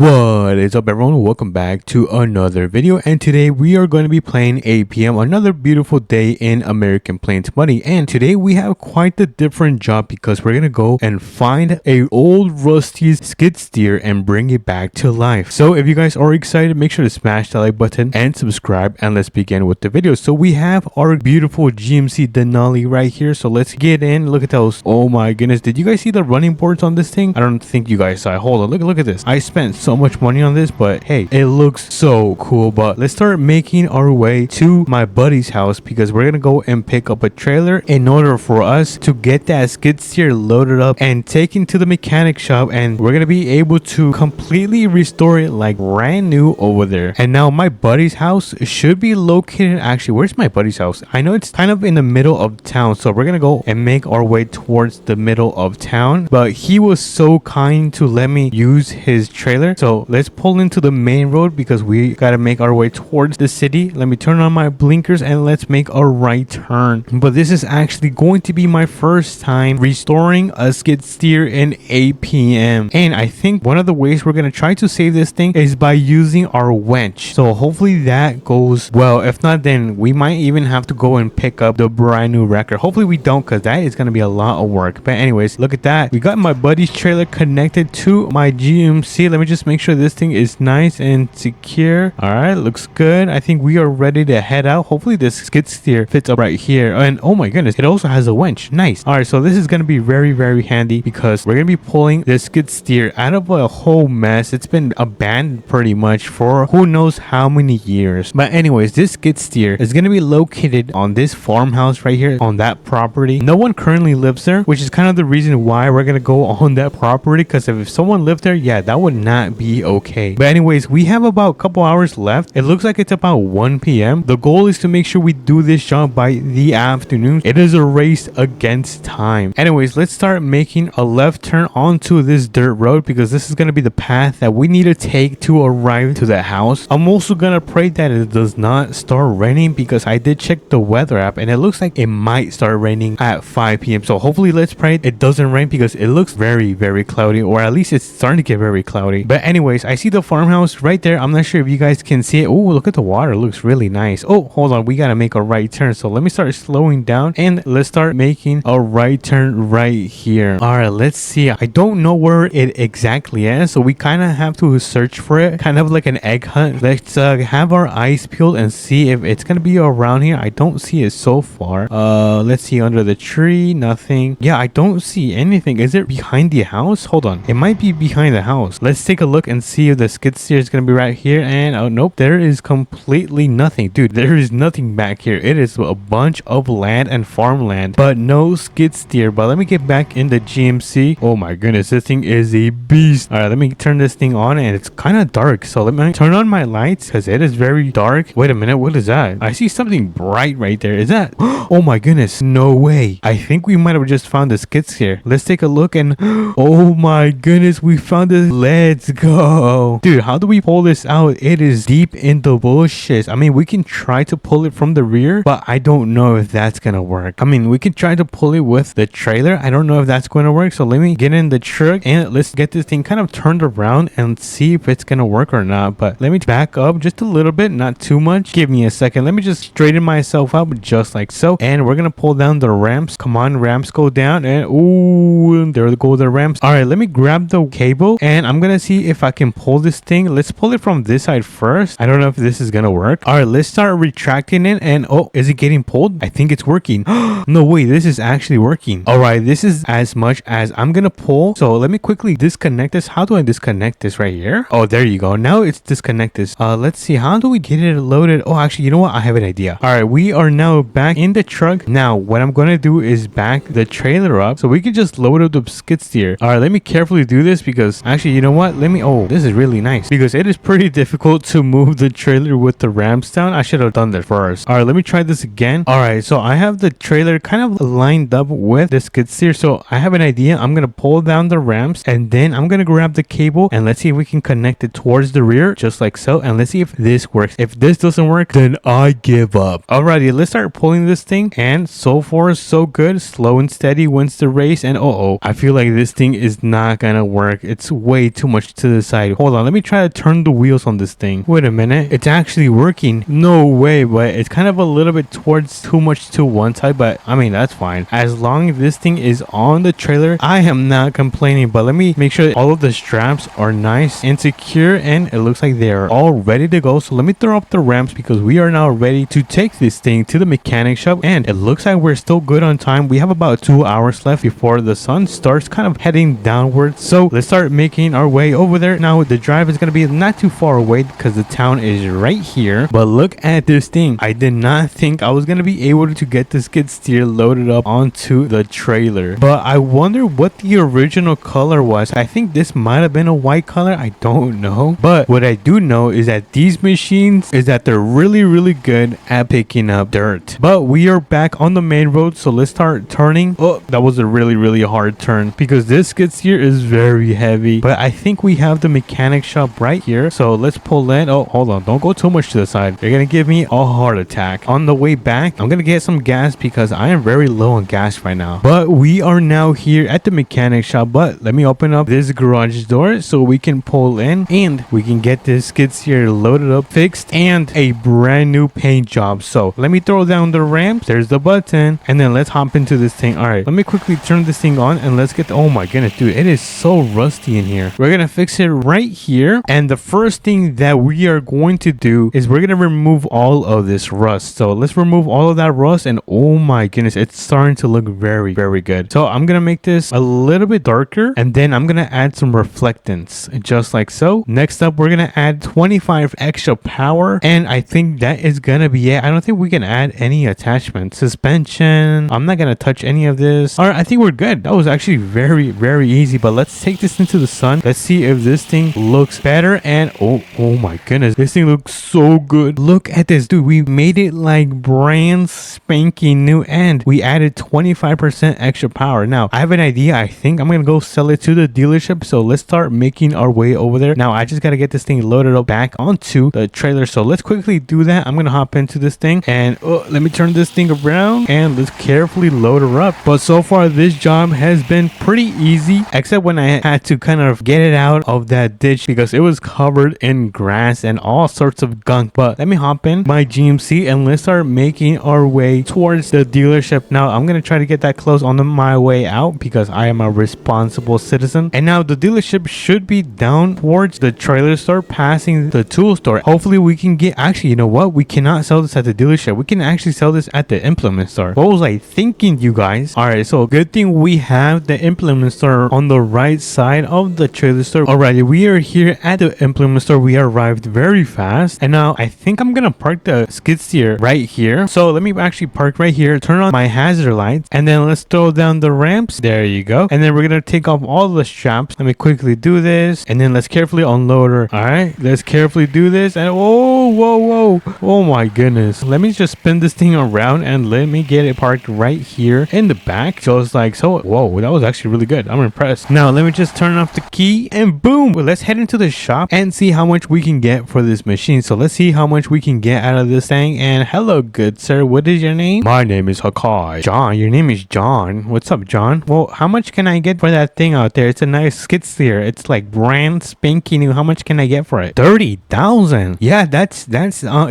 What is up, everyone? Welcome back to another video, and today we are going to be playing APM, another beautiful day in American Plains Money. And today we have quite the different job because we're gonna go and find a old rusty skid steer and bring it back to life. So if you guys are excited, make sure to smash that like button and subscribe, and let's begin with the video. So we have our beautiful GMC Denali right here, so let's get in. Look at those. Oh my goodness, did you guys see the running boards on this thing? I don't think you guys saw it. Hold on, look at this. I spent so much money on this, but hey, it looks so cool. But let's start making our way to my buddy's house because we're gonna go and pick up a trailer in order for us to get that skid steer loaded up and taken to the mechanic shop, and we're gonna be able to completely restore it like brand new over there. And now my buddy's house should be located, actually, where's my buddy's house? I know it's kind of in the middle of town, so we're gonna go and make our way towards the middle of town. But he was so kind to let me use his trailer, so let's pull into the main road because we gotta make our way towards the city. Let me turn on my blinkers and let's make a right turn. But this is actually going to be my first time restoring a skid steer in APM, and I think one of the ways we're gonna try to save this thing is by using our winch. So hopefully that goes well. If not, then we might even have to go and pick up the brand new wrecker. Hopefully we don't, because that is gonna be a lot of work. But anyways, look at that, we got my buddy's trailer connected to my GMC. Let me just make sure this thing is nice and secure. All right, looks good. I think we are ready to head out. Hopefully this skid steer fits up right here, and oh my goodness, it also has a winch. Nice. All right, so this is gonna be very handy because we're gonna be pulling this skid steer out of a whole mess. It's been abandoned pretty much for who knows how many years. But anyways, this skid steer is gonna be located on this farmhouse right here on that property. No one currently lives there, which is kind of the reason why we're gonna go on that property, because if someone lived there, yeah, that would not be okay. But anyways, we have about a couple hours left. It looks like it's about 1 p.m. The goal is to make sure we do this job by the afternoon. It is a race against time. Anyways, let's start making a left turn onto this dirt road because this is going to be the path that we need to take to arrive to the house. I'm also going to pray that it does not start raining because I did check the weather app and it looks like it might start raining at 5 p.m. So hopefully, let's pray it doesn't rain because it looks very cloudy, or at least it's starting to get very cloudy. But anyways, I see the farmhouse right there. I'm not sure if you guys can see it. Oh, look at the water, it looks really nice. Oh, hold on, we gotta make a right turn, so let me start slowing down and let's start making a right turn right here. All right, let's see. I don't know where it exactly is, so we kind of have to search for it, kind of like an egg hunt. Let's have our eyes peeled and see if it's gonna be around here. I don't see it so far. Let's see, under the tree, nothing. Yeah, I don't see anything. Is it behind the house? Hold on, it might be behind the house. Let's take a look and see if the skid steer is gonna be right here. And oh nope, there is completely nothing. Dude, there is nothing back here. It is a bunch of land and farmland, but no skid steer. But let me get back in the GMC. Oh my goodness, this thing is a beast. All right, let me turn this thing on, and it's kind of dark, so let me turn on my lights because it is very dark. Wait a minute, what is that? I see something bright right there. Is that oh my goodness, no way. I think we might have just found the skid steer. Let's take a look, and oh my goodness, we found it. Let's go. Dude, how do we pull this out? It is deep in the bushes. I mean, we can try to pull it from the rear, but I don't know if that's gonna work. I mean, we can try to pull it with the trailer. I don't know if that's going to work, so let me get in the truck and let's get this thing kind of turned around and see if it's gonna work or not. But let me back up just a little bit, not too much. Give me a second. Let me just straighten myself up just like so, and we're gonna pull down the ramps. Come on, ramps, go down. And ooh, there go the ramps. All right, let me grab the cable and I'm gonna see if I can pull this thing. Let's pull it from this side first. I don't know if this is gonna work. All right, let's start retracting it. And oh, is it getting pulled? I think it's working. No way, this is actually working. All right, this is as much as I'm gonna pull, so let me quickly disconnect this. How do I disconnect this? Right here. Oh, there you go. Now it's disconnected. Let's see, how do we get it loaded? Oh, actually, you know what, I have an idea. All right, we are now back in the truck. Now what I'm gonna do is back the trailer up so we can just load up the skid steer. All right, let me carefully do this because actually, you know what, let me, oh, this is really nice because it is pretty difficult to move the trailer with the ramps down. I should have done that first. All right, let me try this again. All right, so I have the trailer kind of lined up with the skid steer, so I have an idea. I'm gonna pull down the ramps and then I'm gonna grab the cable and let's see if we can connect it towards the rear just like so, and let's see if this works. If this doesn't work, then I give up. Alrighty, let's start pulling this thing, and so far so good. Slow and steady wins the race. And I feel like this thing is not gonna work. It's way too much to the side. Hold on, let me try to turn the wheels on this thing. Wait a minute, it's actually working. No way, but it's kind of a little bit towards too much to one side, but I mean, that's fine. As long as this thing is on the trailer, I am not complaining. But let me make sure all of the straps are nice and secure, and it looks like they are all ready to go. So let me throw up the ramps because we are now ready to take this thing to the mechanic shop, and it looks like we're still good on time. We have about 2 hours left before the sun starts kind of heading downwards. So let's start making our way over there. Now the drive is going to be not too far away because the town is right here. But look at this thing. I did not think I was going to be able to get the skid steer loaded up onto the trailer, but I wonder what the original color was. I think this might have been a white color. I don't know, but what I do know is that these machines is that they're really good at picking up dirt. But we are back on the main road, so let's start turning. Oh, that was a really hard turn because this skid steer is very heavy. But I think we have the mechanic shop right here, so let's pull in. Oh, hold on, don't go too much to the side. You're gonna give me a heart attack. On the way back, I'm gonna get some gas because I am very low on gas right now. But we are now here at the mechanic shop. But let me open up this garage door so we can pull in and we can get this skid steer loaded up, fixed, and a brand new paint job. So let me throw down the ramps. There's the button, and then let's hop into this thing. All right, let me quickly turn this thing on and let's get oh my goodness, dude, it is so rusty in here. We're gonna fix it right here, and the first thing that we are going to do is we're gonna remove all of this rust. So let's remove all of that rust, and oh my goodness, it's starting to look very good. So I'm gonna make this a little bit darker, and then I'm gonna add some reflectance just like so. Next up, we're gonna add 25 extra power, and I think that is gonna be it. I don't think we can add any attachments. Suspension, I'm not gonna touch any of this. All right, I think we're good. That was actually very easy. But let's take this into the sun. Let's see if this thing looks better. And oh my goodness, this thing looks so good. Look at this, dude. We made it like brand spanking new, and we added 25% extra power. Now I have an idea. I think I'm gonna go sell it to the dealership, so let's start making our way over there. Now I just gotta get this thing loaded up back onto the trailer, so let's quickly do that. I'm gonna hop into this thing, and let me turn this thing around, and let's carefully load her up. But so far this job has been pretty easy, except when I had to kind of get it out of that ditch because it was covered in grass and all sorts of gunk. But let me hop in my GMC and let's start making our way towards the dealership. Now I'm gonna try to get that close on my way out because I am a responsible citizen. And now the dealership should be down towards the trailer store, passing the tool store. Hopefully we can get, actually, you know what, we cannot sell this at the dealership. We can actually sell this at the implement store. What was I thinking, you guys? All right, so good thing we have the implement store on the right side of the trailer store. Alrighty, we are here at the implement store. We arrived very fast, and now I think I'm gonna park the skid steer right here. So let me actually park right here, turn on my hazard lights, and then let's throw down the ramps. There you go. And then we're gonna take off all the straps. Let me quickly do this, and then let's carefully unload her. All right, let's carefully do this, and whoa, oh my goodness. Let me just spin this thing around and let me get it parked right here in the back, just like so. Whoa, that was actually really good. I'm impressed. Now let me just turn off the key, and boom, well, let's head into the shop and see how much we can get for this machine. So let's see how much we can get out of this thing. And hello, good sir, what is your name? My name is Hakai. John, your name is John. What's up, John? Well, how much can I get for that thing out there? It's a nice skid steer. It's like brand spanking new. How much can I get for it? 30,000. Yeah, that's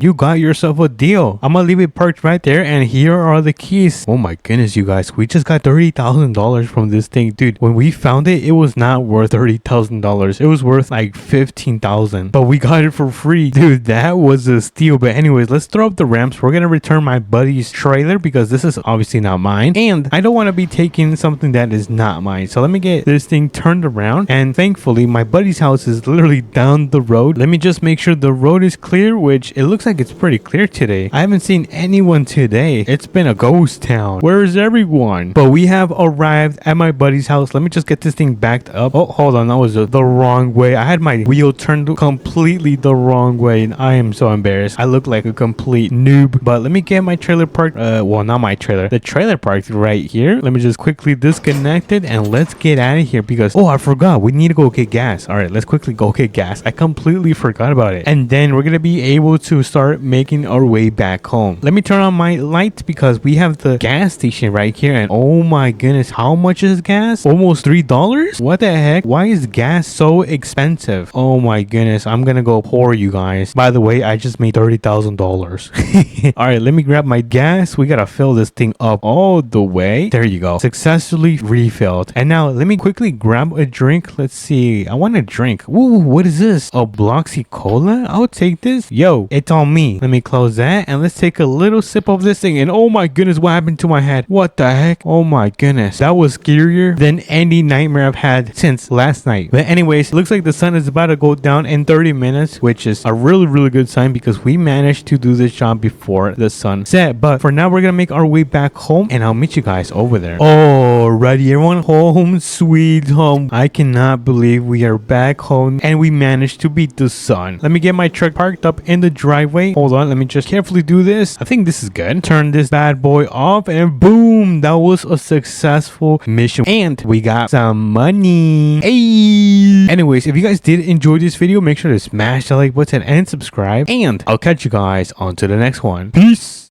you got yourself a deal. I'm gonna leave it parked right there, and here are the keys. Oh my goodness, you guys, we just got $30,000 from this thing. Dude, when we found it, it was not worth $30,000. It was worth like 15,000, but we got it for free. Dude, that was a steal. But anyways, let's throw up the ramps. We're gonna return my buddy's trailer because this is obviously not mine, and I don't want to be taking something that is not mine. So let me get this thing turned around, and thankfully my buddy's house is literally down the road. Let me just make sure the road is clear, which it looks like it's pretty clear today. I haven't seen anyone today. It's been a ghost town. Where is everyone? But we have arrived at my buddy's house. Let me just get this thing backed up. Oh, hold on, that was the wrong way. I had my wheel turned completely the wrong way, and I am so embarrassed. I look like a complete noob. But let me get my trailer parked. Well, not my trailer. The trailer parked right here. Let me just quickly disconnect it, and let's get out of here because, oh, I forgot. We need to go get gas. All right, let's quickly go get gas. I completely forgot about it. And then we're gonna be able to start making our way back home. Let me turn on my lights because we have the gas station right here, and oh my goodness, how much is gas? Almost $3. What the heck? Why is gas so expensive. Oh my goodness, I'm gonna go poor, you guys. By the way, I just made $30,000. All right, let me grab my gas. We gotta fill this thing up all the way. There you go. Successfully refilled. And now let me quickly grab a drink. Let's see. I want a drink. Ooh, what is this? A Bloxy Cola? I'll take this. Yo, it's on me. Let me close that and let's take a little sip of this thing. And oh my goodness, what happened to my head? What the heck? Oh my goodness. That was scarier than any nightmare I've had since last night. But anyways, it looks like the sun is about to go down in 30 minutes, which is a really good sign because we managed to do this job before the sun set. But for now, we're gonna make our way back home and I'll meet you guys over there. Alrighty, everyone, home sweet home. I cannot believe we are back home and we managed to beat the sun. Let me get my truck parked up in the driveway. Hold on, let me just carefully do this. I think this is good. Turn this bad boy off and boom, that was a successful mission and we got some money. Hey, anyways, if you guys did enjoy this video, make sure to smash the like button and subscribe, and I'll catch you guys on to the next one. Peace.